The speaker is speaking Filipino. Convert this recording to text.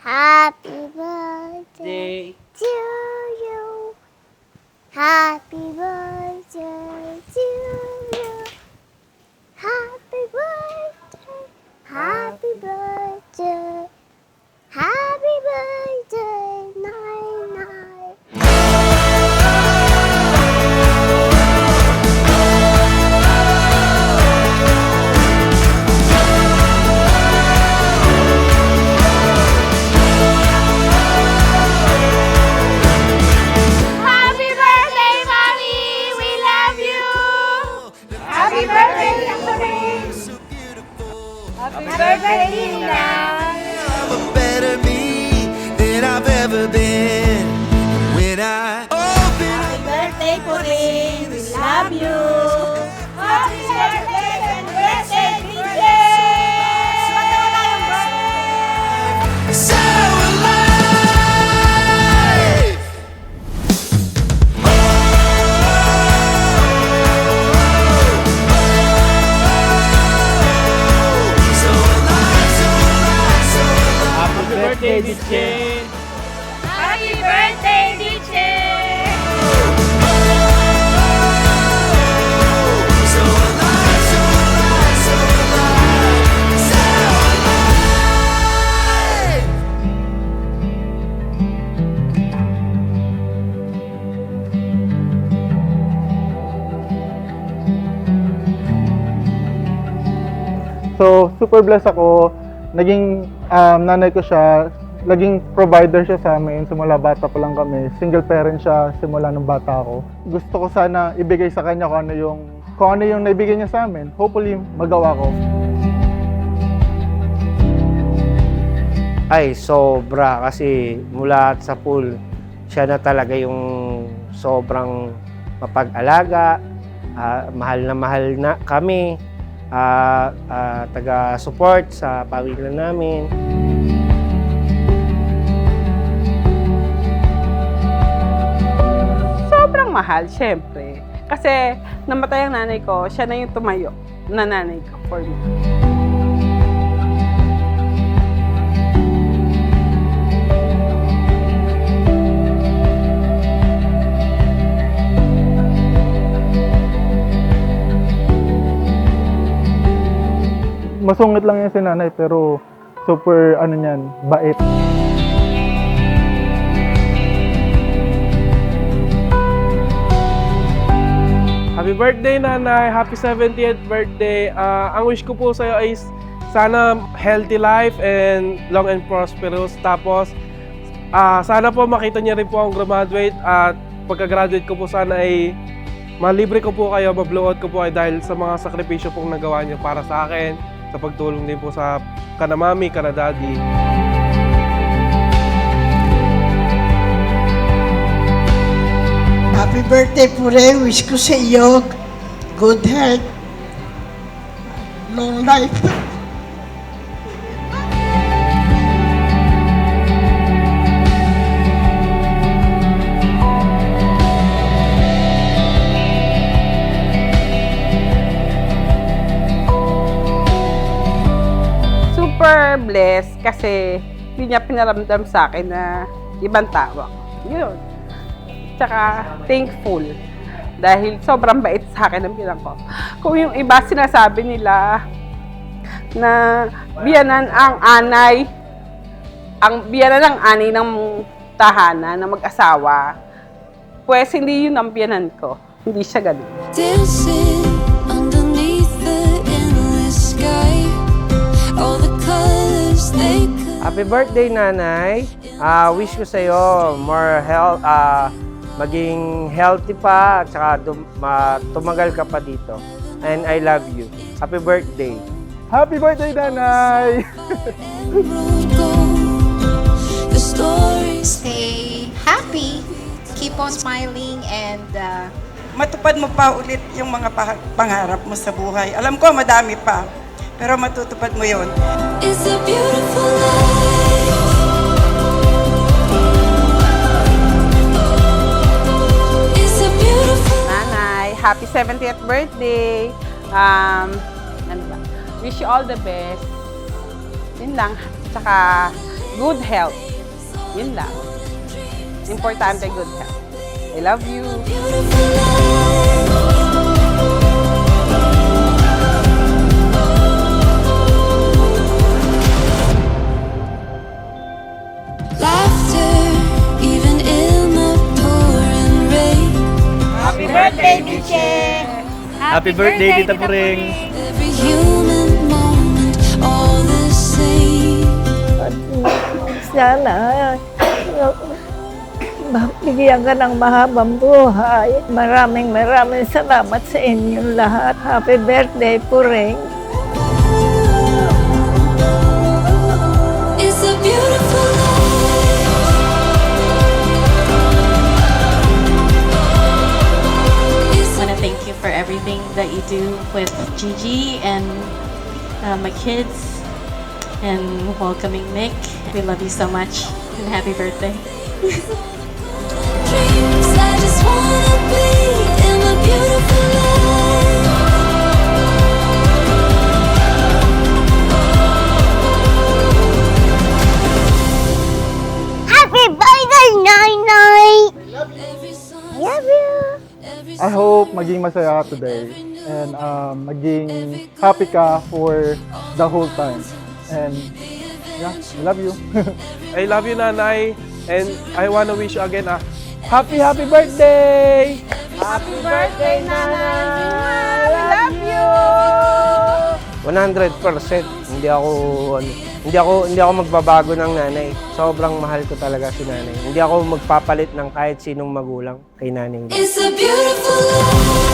Happy birthday to you. Happy birthday to you. Happy birthday. Happy birthday. Happy birthday, Nai. Happy birthday, Mommy! We love you! Happy birthday, Anthony! Happy birthday, Nina! I'm a better me than I've ever been. When I open Happy birthday, Puring! We love you! Happy birthday and birthday, teacher! so alive. So alive, so alive, so alive. Happy birthday, DJ! Happy birthday, teacher! So alive, so alive, so alive, so alive. So, super blessed ako. Naging nanay ko siya, naging provider siya sa amin simula bata pa lang kami. Single parent siya simula nung bata ako. Gusto ko sana ibigay sa kanya kung ano yung naibigay niya sa amin. Hopefully, magawa ko. Ay, sobra kasi mula sa pool, siya na talaga yung sobrang mapag-alaga, mahal na kami, taga-support sa pamilya namin. Sobrang mahal, syempre. Kasi namatay ang nanay ko, siya na yung tumayo na nanay ko for me. Masungit lang yan si nanay pero super niyan, bait. Happy birthday, Nanay! Happy 70th birthday! Ang wish ko po sa'yo ay sana healthy life and long and prosperous. Tapos, sana po makita niya rin po ang graduate at pagka-graduate ko po sana ay malibre ko po kayo, ma-blow out ko po kayo dahil sa mga sakripisyo pong nagawa niyo para sa akin, sa pagtulong din po sa kana mami, kana daddy. Happy birthday, Pure. Wish ko sa iyo good health, long life. Super blessed kasi hindi niya pinaramdam sa akin na ibang tao. Yun. Tsaka thankful dahil sobrang bait sa akin ang bilang ko. Kung yung iba sinasabi nila na biyanan ang anay ng tahanan na mag-asawa, pues hindi yun ang biyanan ko. Hindi siya ganun. Dancing underneath the endless sky. All the colors they could. Happy birthday, Nanay! Wish ko sa'yo more health, maging healthy pa, at saka tumagal ka pa dito. And I love you. Happy birthday! Happy birthday, nanay! The stories Stay happy, keep on smiling, and Matupad mo pa ulit yung mga pangarap mo sa buhay. Alam ko, madami pa. Pero matutupad mo yon. is a beautiful life. It's a beautiful Nanay, happy 70th birthday. Ano ba? Wish you all the best. Yun lang. Tsaka, good health. Yun lang. Importante, good health. I love you. Beautiful life. Laughter, even in the pouring rain. Happy birthday, Miche! Happy birthday, Tita Puring! Every human moment, all the same. Sana bigyan ka ng mahabang buhay. Maraming salamat sa inyong lahat. Happy birthday, Puring. It's a beautiful I want to thank you for everything that you do with Gigi and my kids and welcoming Mick. We love you so much and happy birthday. dreams. I just wanna be in a beautiful life. Happy birthday, Nanay! Every song, Love you! I hope maging masaya ka today and maging happy ka for the whole time. And yeah, I love you. I love you, Nanay. And I wanna wish you again a happy birthday! Happy birthday, Nanay! We love you! 100% hindi ako magbabago ng nanay. Sobrang mahal ko talaga si nanay. Hindi ako magpapalit ng kahit sinong magulang kay nanay. it's a beautiful life.